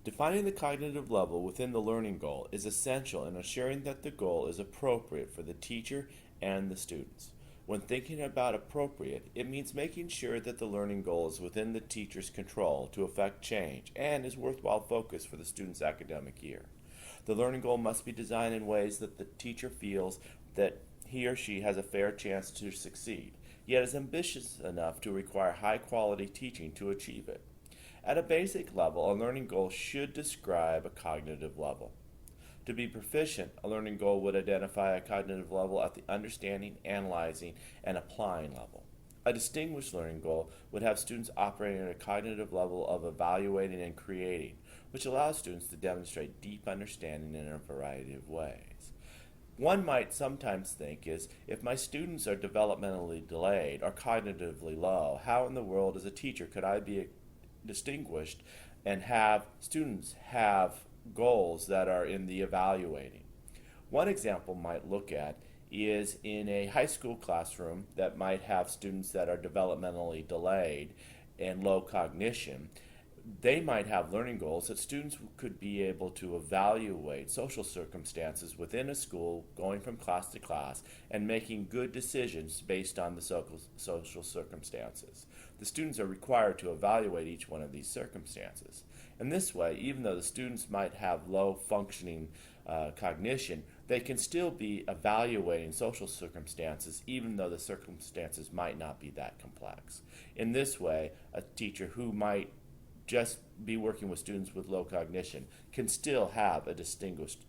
Defining the cognitive level within the learning goal is essential in assuring that the goal is appropriate for the teacher and the students. When thinking about appropriate, it means making sure that the learning goal is within the teacher's control to affect change and is worthwhile focus for the student's academic year. The learning goal must be designed in ways that the teacher feels that he or she has a fair chance to succeed, yet is ambitious enough to require high quality teaching to achieve it. At a basic level, a learning goal should describe a cognitive level. To be proficient, a learning goal would identify a cognitive level at the understanding, analyzing, and applying level. A distinguished learning goal would have students operating at a cognitive level of evaluating and creating, which allows students to demonstrate deep understanding in a variety of ways. One might sometimes think is, if my students are developmentally delayed or cognitively low, how in the world as a teacher could I be distinguished and have students have goals that are in the evaluating? One example might look at is in a high school classroom that might have students that are developmentally delayed and low cognition. They might have learning goals that students could be able to evaluate social circumstances within a school, going from class to class, and making good decisions based on the social circumstances. The students are required to evaluate each one of these circumstances. In this way, even though the students might have low functioning cognition, they can still be evaluating social circumstances even though the circumstances might not be that complex. In this way, a teacher who might just be working with students with low cognition can still have a distinguished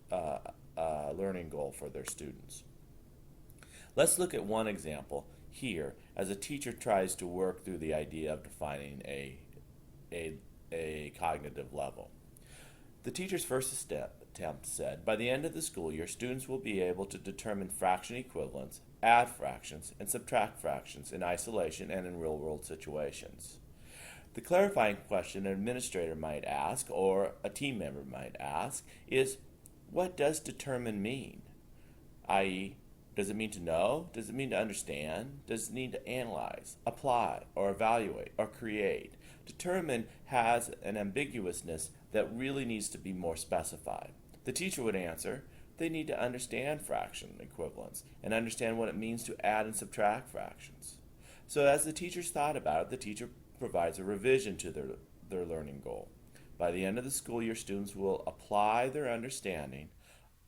learning goal for their students. Let's look at one example here as a teacher tries to work through the idea of defining a cognitive level. The teacher's first attempt said, by the end of the school year, students will be able to determine fraction equivalents, add fractions, and subtract fractions in isolation and in real-world situations. The clarifying question an administrator might ask, or a team member might ask, is what does determine mean? I.e., does it mean to know? Does it mean to understand? Does it mean to analyze, apply, or evaluate, or create? Determine has an ambiguousness that really needs to be more specified. The teacher would answer, they need to understand fraction equivalence and understand what it means to add and subtract fractions. So as the teachers thought about it, the teacher provides a revision to their learning goal. By the end of the school year, students will apply their understanding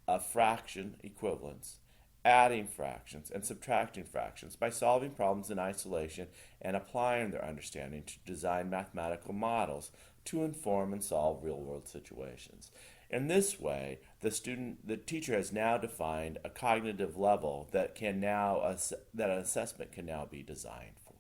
of fraction equivalence, adding fractions and subtracting fractions by solving problems in isolation and applying their understanding to design mathematical models to inform and solve real-world situations. In this way, the teacher has now defined a cognitive level that an assessment can now be designed for.